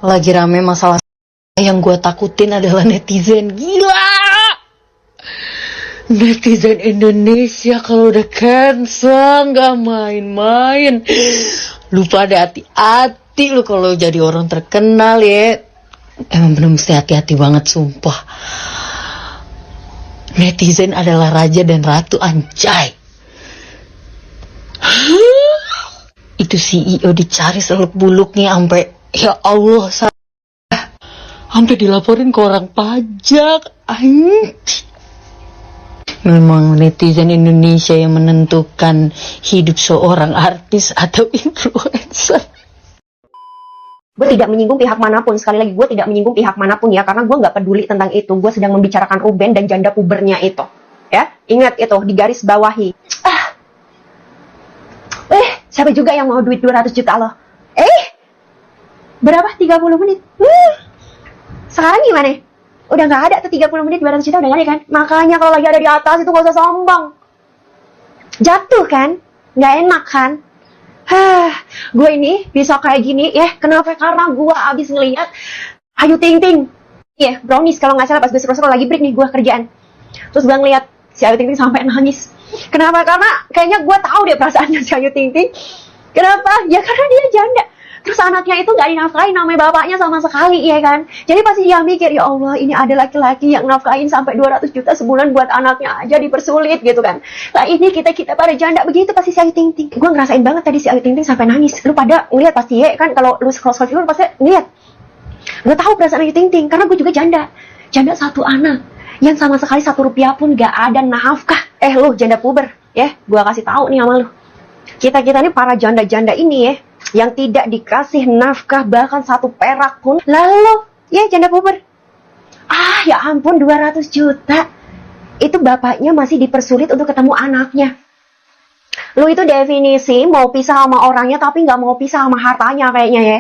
Lagi rame masalah yang gue takutin adalah netizen. Gila! Netizen Indonesia kalau udah cancel nggak main-main. Lu pada hati-hati lu kalau jadi orang terkenal ya. Emang bener mesti hati-hati banget sumpah. Netizen adalah raja dan ratu, anjay. Itu CEO dicari seluk-buluknya sampai ya Allah, sampai dilaporin ke orang pajak. Memang netizen Indonesia yang menentukan hidup seorang artis atau influencer. Gue tidak menyinggung pihak manapun, sekali lagi gue tidak menyinggung pihak manapun ya, karena gue nggak peduli tentang itu. Gue sedang membicarakan Ruben dan janda pubernya itu. Ya, ingat itu, di garis bawahi. Siapa juga yang mau duit 200 juta lo? Berapa? 30 menit? Sekarang gimana? Udah nggak ada tuh 30 menit 200 juta, udah nggak ada kan? Makanya kalau lagi ada di atas itu gak usah sombong. Jatuh kan? Nggak enak kan? Gue ini bisa kayak gini ya, kenapa? Karena gue abis ngeliat Ayu Ting Ting. Iya, brownies kalau nggak salah pas gue seru-seru lagi break nih gue kerjaan. Terus gue ngeliat si Ayu Ting Ting sampai nangis. Kenapa? Karena kayaknya gue tahu deh perasaannya si Ayu Ting Ting. Kenapa? Ya karena dia janda. Terus anaknya itu gak dinafkahin namanya bapaknya sama sekali, ya kan? Jadi pasti dia mikir, ya Allah, ini ada laki-laki yang nafkahin sampai 200 juta sebulan buat anaknya aja dipersulit gitu kan. Lah ini kita pada janda begitu pasti si Ayu Ting Ting. Gue ngerasain banget tadi si Ayu Ting Ting sampai nangis. Lu pada ngeliat pasti ya kan, kalau lu scroll lu pasti ngeliat. Gue tahu perasaan Ayu Ting Ting karena gue juga janda. Janda satu anak yang sama sekali 1 rupiah pun gak ada nafkah. Lu janda puber ya, gue kasih tahu nih sama lu. Kita ini para janda-janda ini ya, yang tidak dikasih nafkah bahkan 1 perak pun. Lalu ya janda puber, ya ampun 200 juta. Itu bapaknya masih dipersulit untuk ketemu anaknya. Lu itu definisi mau pisah sama orangnya tapi gak mau pisah sama hartanya kayaknya ya.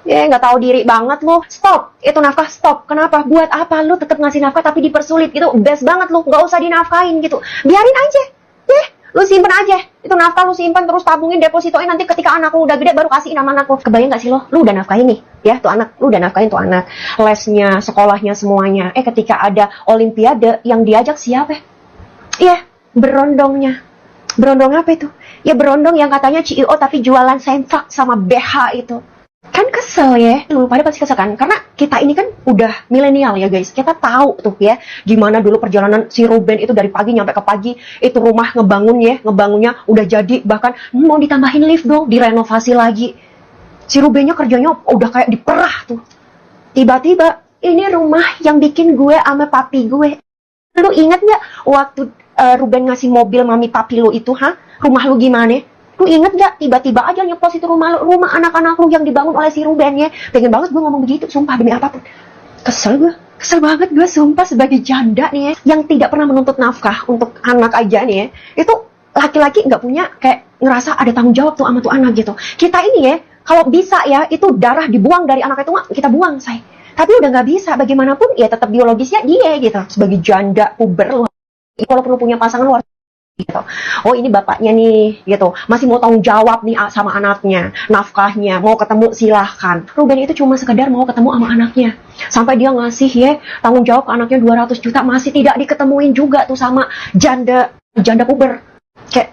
Ya gak tahu diri banget lu. Stop, itu nafkah stop. Kenapa? Buat apa lu tetap ngasih nafkah tapi dipersulit gitu? Best banget lu, gak usah dinafkahin gitu. Biarin aja ya. Lu simpen aja, itu nafkah lu simpen terus tabungin, depositoin, nanti ketika anak lu udah gede baru kasih nama anak lu. Kebayang gak sih lo? Lu udah nafkahin nih, ya tuh anak, lu udah nafkahin tuh anak, lesnya, sekolahnya, semuanya. Ketika ada olimpiade yang diajak siapa? Iya, berondongnya. Berondong apa itu? Ya berondong yang katanya CEO tapi jualan sempak sama BH itu. Kan kesel ya, lu pada pasti kesel kan? Karena kita ini kan udah milenial ya guys. Kita tahu tuh ya, gimana dulu perjalanan si Ruben itu dari pagi nyampe ke pagi. Itu rumah ngebangunnya udah jadi. Bahkan mau ditambahin lift dong, direnovasi lagi. Si Rubennya kerjanya udah kayak diperah tuh. Tiba-tiba, ini rumah yang bikin gue sama papi gue. Lu inget gak waktu Ruben ngasih mobil mami papi lu itu, rumah lu gimana? Lu inget gak tiba-tiba aja nyeplos itu rumah anak-anak lu yang dibangun oleh si Ruben ya. Pengen banget gue ngomong begitu, sumpah demi apapun. Kesel banget gue sumpah sebagai janda nih ya, yang tidak pernah menuntut nafkah untuk anak aja nih ya. Itu laki-laki gak punya kayak ngerasa ada tanggung jawab tuh sama tuh anak gitu. Kita ini ya, kalau bisa ya, itu darah dibuang dari anak itu kita buang say. Tapi udah gak bisa, bagaimanapun ya tetap biologisnya dia gitu. Sebagai janda puber lu, kalau perlu punya pasangan lu gitu. Oh ini bapaknya nih gitu, masih mau tanggung jawab nih sama anaknya, nafkahnya, mau ketemu silahkan. Ruben itu cuma sekedar mau ketemu sama anaknya, sampai dia ngasih ya tanggung jawab ke anaknya 200 juta masih tidak diketemuin juga tuh sama janda puber. Kayak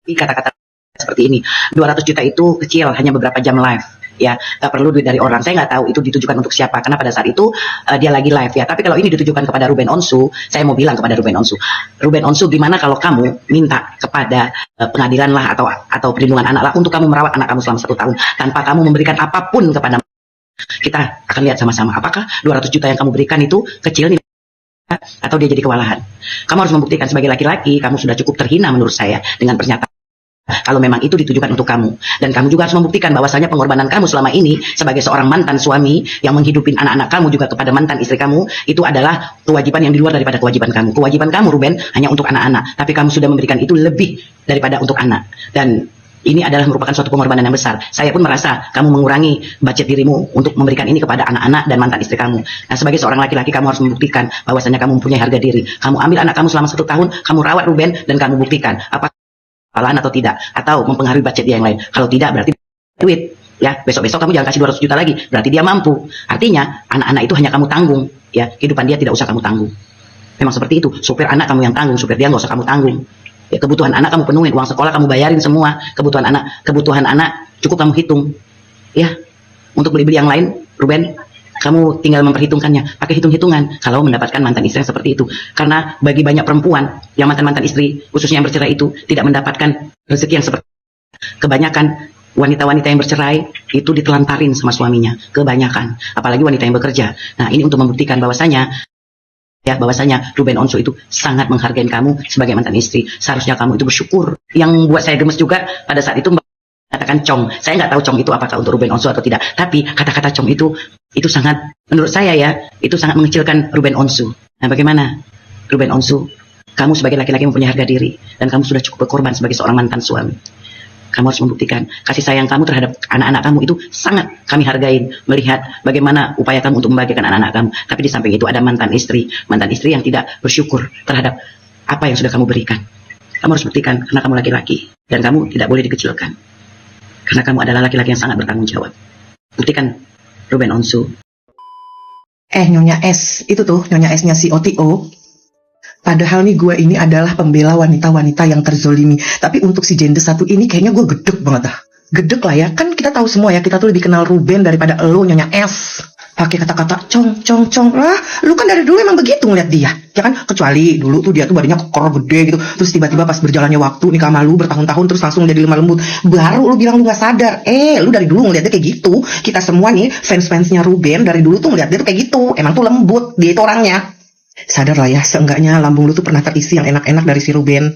kata-kata seperti ini, 200 juta itu kecil, hanya beberapa jam live ya, gak perlu duit dari orang. Saya nggak tahu itu ditujukan untuk siapa, karena pada saat itu dia lagi live ya. Tapi kalau ini ditujukan kepada Ruben Onsu, saya mau bilang kepada Ruben Onsu, gimana kalau kamu minta kepada pengadilan lah atau perlindungan anak lah untuk kamu merawat anak kamu selama 1 tahun tanpa kamu memberikan apapun kepada kita. Akan lihat sama-sama apakah 200 juta yang kamu berikan itu kecil nih atau dia jadi kewalahan. Kamu harus membuktikan sebagai laki-laki kamu sudah cukup terhina menurut saya dengan pernyataan kalau memang itu ditujukan untuk kamu. Dan kamu juga harus membuktikan bahwasanya pengorbanan kamu selama ini sebagai seorang mantan suami yang menghidupin anak-anak kamu juga kepada mantan istri kamu, itu adalah kewajiban yang di luar daripada kewajiban kamu. Kewajiban kamu Ruben hanya untuk anak-anak, tapi kamu sudah memberikan itu lebih daripada untuk anak. Dan ini adalah merupakan suatu pengorbanan yang besar. Saya pun merasa kamu mengurangi budget dirimu untuk memberikan ini kepada anak-anak dan mantan istri kamu. Nah, sebagai seorang laki-laki kamu harus membuktikan bahwasanya kamu mempunyai harga diri. Kamu ambil anak kamu selama 1 tahun, kamu rawat Ruben, dan kamu buktikan apakah kesalahan atau tidak, atau mempengaruhi budget dia yang lain. Kalau tidak, berarti duit Ya, besok-besok kamu jangan kasih 200 juta lagi. Berarti dia mampu. Artinya, anak-anak itu hanya kamu tanggung. Ya, kehidupan dia tidak usah kamu tanggung. Memang seperti itu. Supir anak kamu yang tanggung, supir dia nggak usah kamu tanggung. Ya, kebutuhan anak kamu penuhin, uang sekolah kamu bayarin semua. Kebutuhan anak cukup kamu hitung. Ya, untuk beli-beli yang lain, Ruben, kamu tinggal memperhitungkannya, pakai hitung-hitungan kalau mendapatkan mantan istri yang seperti itu. Karena bagi banyak perempuan yang mantan-mantan istri, khususnya yang bercerai itu, tidak mendapatkan rezeki yang seperti itu. Kebanyakan wanita-wanita yang bercerai itu ditelantarin sama suaminya, kebanyakan, apalagi wanita yang bekerja. Nah, ini untuk membuktikan bahwasanya Ruben Onsu itu sangat menghargai kamu sebagai mantan istri. Seharusnya kamu itu bersyukur. Yang buat saya gemes juga pada saat itu katakan cong. Saya nggak tahu cong itu apakah untuk Ruben Onsu atau tidak. Tapi kata-kata cong itu sangat, menurut saya ya, itu sangat mengecilkan Ruben Onsu. Nah, bagaimana Ruben Onsu? Kamu sebagai laki-laki mempunyai harga diri dan kamu sudah cukup berkorban sebagai seorang mantan suami. Kamu harus membuktikan kasih sayang kamu terhadap anak-anak kamu itu sangat kami hargain. Melihat bagaimana upaya kamu untuk membahagiakan anak-anak kamu. Tapi di samping itu ada mantan istri yang tidak bersyukur terhadap apa yang sudah kamu berikan. Kamu harus buktikan karena kamu laki-laki dan kamu tidak boleh dikecilkan. Karena kamu adalah laki-laki yang sangat bertanggung jawab. Buktikan, Ruben Onsu. Nyonya S, itu tuh Nyonya S-nya si OTO. Padahal nih gue ini adalah pembela wanita-wanita yang terzolimi. Tapi untuk si gender satu ini kayaknya gue gedek banget dah. Gedek lah ya, kan kita tahu semua ya, kita tuh lebih kenal Ruben daripada elo Nyonya S. Pakai kata-kata cong lah, lu kan dari dulu emang begitu ngeliat dia, ya kan? Kecuali dulu tuh dia tuh badannya kokor gede gitu, terus tiba-tiba pas berjalannya waktu nikah sama lu bertahun-tahun terus langsung jadi lemah lembut, baru lu bilang lu gak sadar. Lu dari dulu ngeliatnya kayak gitu. Kita semua nih fans-fansnya Ruben dari dulu tuh ngeliat dia tuh kayak gitu, emang tuh lembut, dia itu orangnya. Sadar lah ya, seenggaknya lambung lu tuh pernah terisi yang enak-enak dari si Ruben.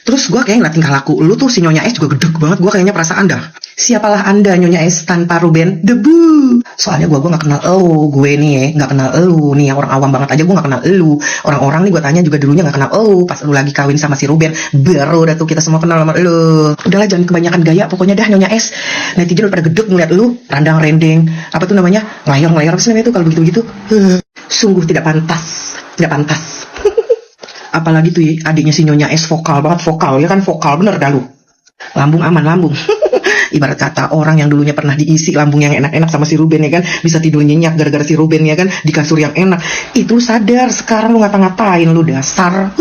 Terus gue kayak ngeliat tingkah laku lu tuh, si Nyonya S juga gedeg banget. Gue kayaknya perasaan dah. Siapalah anda Nyonya S tanpa Ruben? Debu. Soalnya gue gak kenal elu. Gue nih ya, gak kenal elu. Nih yang orang awam banget aja gue gak kenal elu. Orang-orang nih gue tanya juga dulunya gak kenal elu. Pas lu lagi kawin sama si Ruben, baru dah tuh kita semua kenal sama elu. Udahlah, jangan kebanyakan gaya pokoknya dah Nyonya S. Netizen udah pada gedeg ngeliat lu, randang rendeng. Apa tuh namanya? Nglayar-nglayar apa sih namanya tuh kalau begitu-begitu? Sungguh tidak pantas. Tidak pantas. Apalagi tuh ya, adiknya si Nyonya S vokal banget, vokal ya kan, vokal bener dah lu. Lambung aman, lambung. Ibarat kata orang yang dulunya pernah diisi lambung yang enak-enak sama si Ruben ya kan, bisa tidur nyenyak gara-gara si Ruben ya kan, di kasur yang enak. Itu sadar, sekarang lu ngata-ngatain lu dasar.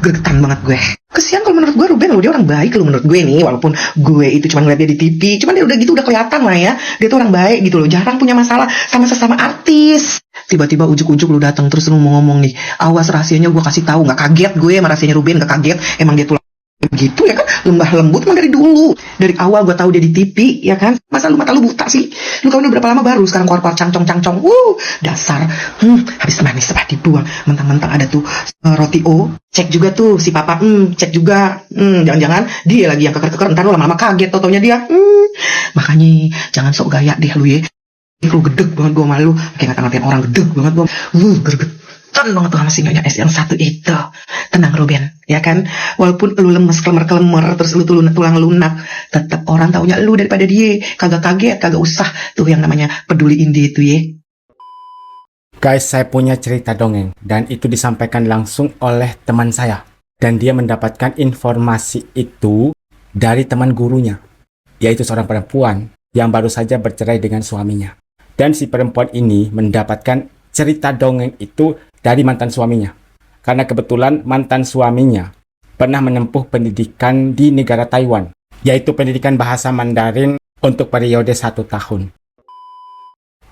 Gregetan banget gue. Kesian kalau menurut gue Ruben, dia orang baik lu menurut gue nih, walaupun gue itu cuma ngeliat dia di TV, cuman dia udah gitu udah kelihatan lah ya, dia tuh orang baik gitu loh, jarang punya masalah sama sesama artis. Tiba-tiba ujuk-ujuk lu datang terus lu mau ngomong nih, awas rahasianya gue kasih tahu. Nggak kaget gue sama rahasianya Ruben, nggak kaget, emang dia tuh begitu ya kan, lembah lembut emang dari dulu, dari awal gue tahu dia di TV ya kan. Masa lu mata lu buta sih? Lu kawin udah berapa lama baru sekarang keluar-keluar cangcong dasar. Habis manis setelah dibuang, mentang-mentang ada tuh roti cek juga tuh si papa, cek juga, jangan-jangan dia lagi yang keker-keker, ntar lu lama-lama kaget totonya dia. Makanya jangan sok gaya deh lu ya. Lu gedeg banget gue malu, kayak ngata-ngatain orang gedeg banget gue. Gregetan banget tuh sama si Nyonya S yang satu itu. Tenang Ruben, ya kan? Walaupun lu lemes, kelemer-kelemer, terus lu tulang lunak, tetap orang taunya lu daripada dia. Kagak kaget, kagak usah tuh yang namanya peduliin dia itu ya. Guys, saya punya cerita dongeng dan itu disampaikan langsung oleh teman saya. Dan dia mendapatkan informasi itu dari teman gurunya, yaitu seorang perempuan yang baru saja bercerai dengan suaminya. Dan si perempuan ini mendapatkan cerita dongeng itu dari mantan suaminya. Karena kebetulan mantan suaminya pernah menempuh pendidikan di negara Taiwan, yaitu pendidikan bahasa Mandarin untuk periode 1 tahun.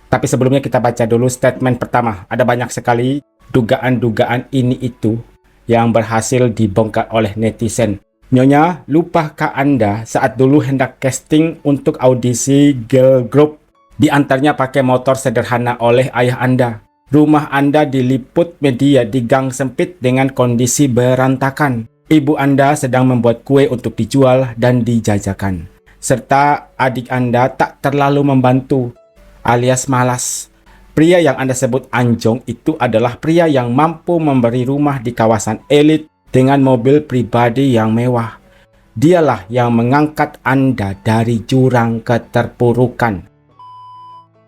Tapi sebelumnya kita baca dulu statement pertama. Ada banyak sekali dugaan-dugaan ini itu yang berhasil dibongkar oleh netizen. Nyonya, lupakah Anda saat dulu hendak casting untuk audisi girl group? Di antaranya pakai motor sederhana oleh ayah Anda. Rumah Anda diliput media di gang sempit dengan kondisi berantakan. Ibu Anda sedang membuat kue untuk dijual dan dijajakan. Serta adik Anda tak terlalu membantu, alias malas. Pria yang Anda sebut Anjong itu adalah pria yang mampu memberi rumah di kawasan elit dengan mobil pribadi yang mewah. Dialah yang mengangkat Anda dari jurang keterpurukan.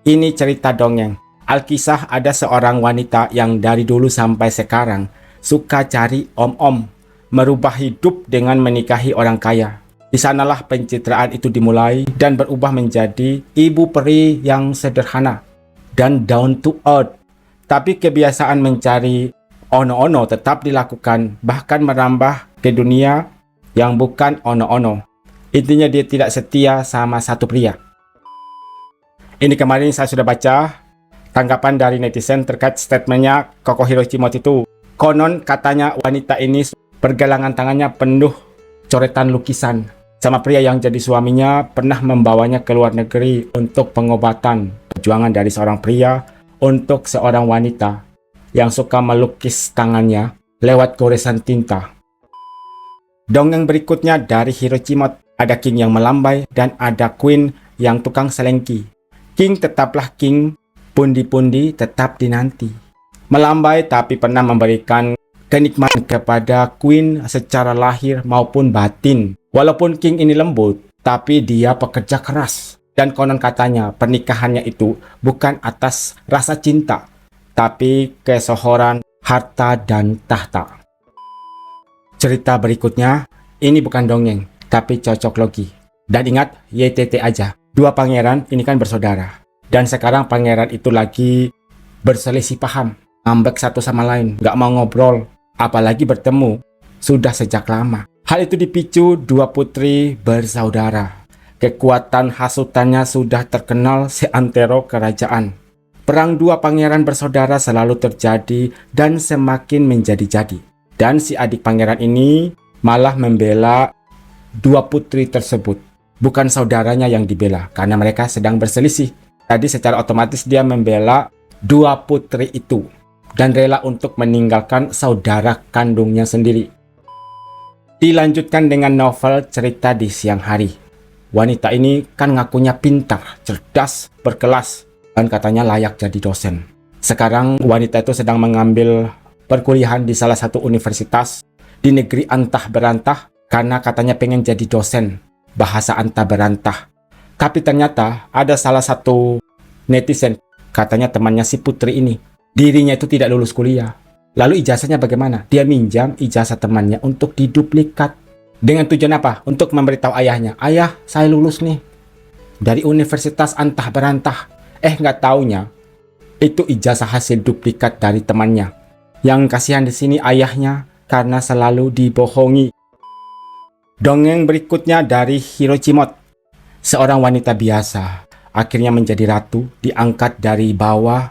Ini cerita dongeng. Alkisah ada seorang wanita yang dari dulu sampai sekarang suka cari om-om, merubah hidup dengan menikahi orang kaya. Di sanalah pencitraan itu dimulai dan berubah menjadi ibu peri yang sederhana dan down to earth. Tapi kebiasaan mencari ono-ono tetap dilakukan, bahkan merambah ke dunia yang bukan ono-ono. Intinya dia tidak setia sama satu pria. Ini kemarin saya sudah baca tanggapan dari netizen terkait statementnya Koko Hiroshima itu. Konon katanya wanita ini pergelangan tangannya penuh coretan lukisan. Sama pria yang jadi suaminya pernah membawanya ke luar negeri untuk pengobatan. Perjuangan dari seorang pria untuk seorang wanita yang suka melukis tangannya lewat goresan tinta. Dongeng berikutnya dari Hiroshima. Ada king yang melambai dan ada queen yang tukang selengki. King tetaplah king, pundi-pundi tetap dinanti. Melambai tapi pernah memberikan kenikmatan kepada queen secara lahir maupun batin. Walaupun king ini lembut, tapi dia pekerja keras. Dan konon katanya pernikahannya itu bukan atas rasa cinta, tapi kesohoran, harta, dan tahta. Cerita berikutnya, ini bukan dongeng, tapi cocok logi. Dan ingat, YTT aja. Dua pangeran ini kan bersaudara. Dan sekarang pangeran itu lagi berselisih paham. Ngambek satu sama lain, gak mau ngobrol. Apalagi bertemu, sudah sejak lama. Hal itu dipicu dua putri bersaudara. Kekuatan hasutannya sudah terkenal seantero kerajaan. Perang dua pangeran bersaudara selalu terjadi dan semakin menjadi-jadi. Dan si adik pangeran ini malah membela dua putri tersebut. Bukan saudaranya yang dibela karena mereka sedang berselisih. Jadi secara otomatis dia membela dua putri itu dan rela untuk meninggalkan saudara kandungnya sendiri. Dilanjutkan dengan novel Cerita di Siang Hari. Wanita ini kan ngakunya pintar, cerdas, berkelas, dan katanya layak jadi dosen. Sekarang wanita itu sedang mengambil perkuliahan di salah satu universitas di negeri antah berantah karena katanya pengen jadi dosen bahasa antah berantah. Tapi ternyata ada salah satu netizen, katanya temannya si putri ini, dirinya itu tidak lulus kuliah. Lalu ijazahnya bagaimana? Dia minjam ijazah temannya untuk diduplikat. Dengan tujuan apa? Untuk memberitahu ayahnya, ayah saya lulus nih dari universitas antah berantah. Nggak taunya itu ijazah hasil duplikat dari temannya. Yang kasihan di sini ayahnya karena selalu dibohongi. Dongeng berikutnya dari Hiroshima. Seorang wanita biasa akhirnya menjadi ratu, diangkat dari bawah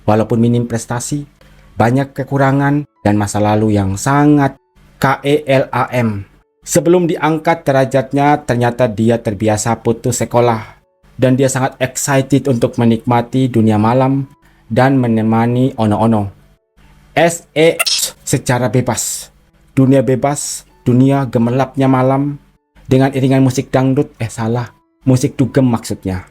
walaupun minim prestasi. Banyak kekurangan dan masa lalu yang sangat kelam. Sebelum diangkat derajatnya, ternyata dia terbiasa putus sekolah. Dan dia sangat excited untuk menikmati dunia malam dan menemani ono-ono. Secara bebas. Dunia bebas, dunia gemerlapnya malam. Dengan iringan musik dangdut, musik dugem maksudnya.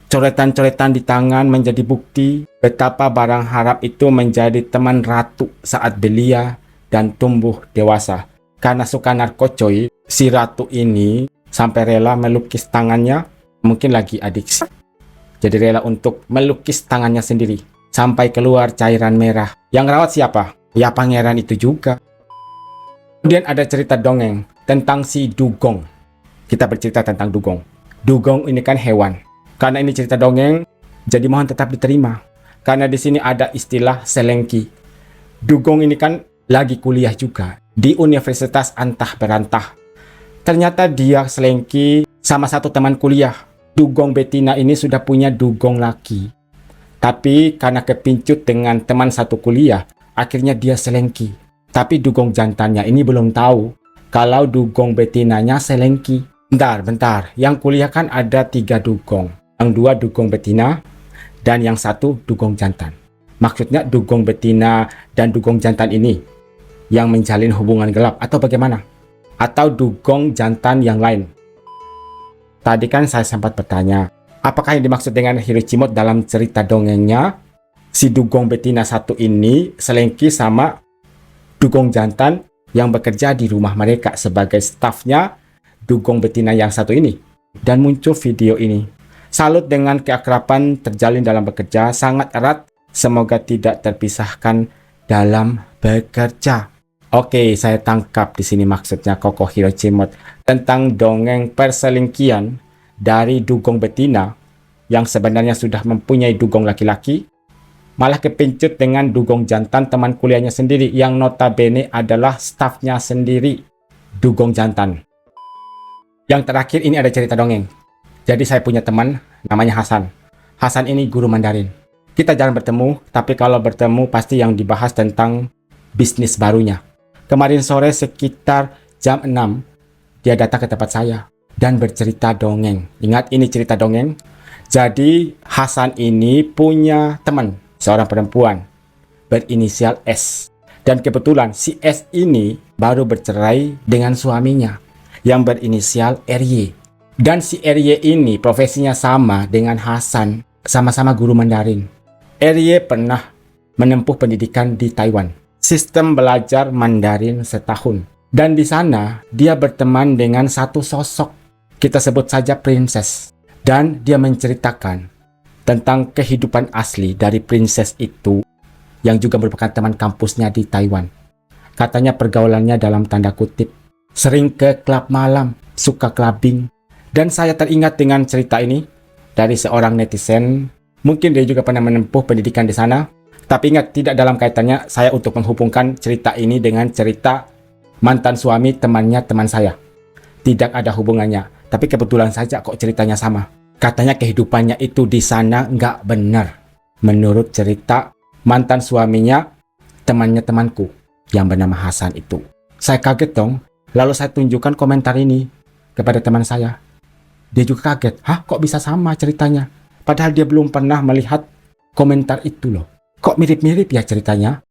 Coretan-coretan di tangan menjadi bukti betapa barang harap itu menjadi teman ratu saat belia dan tumbuh dewasa. Karena suka narkocoy, si ratu ini sampai rela melukis tangannya, mungkin lagi adiksi. Jadi rela untuk melukis tangannya sendiri, sampai keluar cairan merah. Yang rawat siapa? Ya pangeran itu juga. Kemudian ada cerita dongeng tentang si dugong. Kita bercerita tentang dugong. Dugong ini kan hewan. Karena ini cerita dongeng, jadi mohon tetap diterima. Karena di sini ada istilah selengki. Dugong ini kan lagi kuliah juga di Universitas Antah Berantah. Ternyata dia selengki sama satu teman kuliah. Dugong betina ini sudah punya dugong laki. Tapi karena kepincut dengan teman satu kuliah, akhirnya dia selengki. Tapi dugong jantannya ini belum tahu kalau dugong betinanya selengki. Bentar. Yang kuliah kan ada 3 dugong. Yang 2 dugong betina dan yang 1 dugong jantan. Maksudnya dugong betina dan dugong jantan ini yang menjalin hubungan gelap atau bagaimana? Atau dugong jantan yang lain? Tadi kan saya sempat bertanya, apakah yang dimaksud dengan Hiroshima dalam cerita dongengnya? Si dugong betina 1 ini selengki sama dugong jantan yang bekerja di rumah mereka sebagai stafnya dugong betina yang 1 ini. Dan muncul video ini. Salut dengan keakraban terjalin dalam bekerja sangat erat. Semoga tidak terpisahkan dalam bekerja. Oke, saya tangkap di sini maksudnya Koko Hirocimot tentang dongeng perselingkihan dari dugong betina yang sebenarnya sudah mempunyai dugong laki-laki, malah kepincut dengan dugong jantan teman kuliahnya sendiri yang notabene adalah stafnya sendiri, dugong jantan. Yang terakhir ini ada cerita dongeng. Jadi saya punya teman namanya Hasan. Hasan ini guru Mandarin. Kita jarang bertemu, tapi kalau bertemu pasti yang dibahas tentang bisnis barunya. Kemarin sore sekitar jam 6, dia datang ke tempat saya dan bercerita dongeng. Ingat, ini cerita dongeng. Jadi Hasan ini punya teman, seorang perempuan berinisial S. Dan kebetulan si S ini baru bercerai dengan suaminya yang berinisial RY. Dan si RY ini profesinya sama dengan Hasan, sama-sama guru Mandarin. RY pernah menempuh pendidikan di Taiwan. Sistem belajar Mandarin setahun. Dan di sana dia berteman dengan satu sosok, kita sebut saja princess. Dan dia menceritakan tentang kehidupan asli dari princess itu yang juga merupakan teman kampusnya di Taiwan. Katanya pergaulannya dalam tanda kutip sering ke klub malam, suka clubbing. Dan saya teringat dengan cerita ini dari seorang netizen. Mungkin dia juga pernah menempuh pendidikan di sana. Tapi ingat, tidak dalam kaitannya saya untuk menghubungkan cerita ini dengan cerita mantan suami temannya teman saya. Tidak ada hubungannya. Tapi kebetulan saja kok ceritanya sama. Katanya kehidupannya itu di sana nggak benar. Menurut cerita mantan suaminya temannya temanku yang bernama Hasan itu. Saya kaget dong. Lalu saya tunjukkan komentar ini kepada teman saya. Dia juga kaget. Hah, kok bisa sama ceritanya? Padahal dia belum pernah melihat komentar itu loh. Kok mirip-mirip ya ceritanya?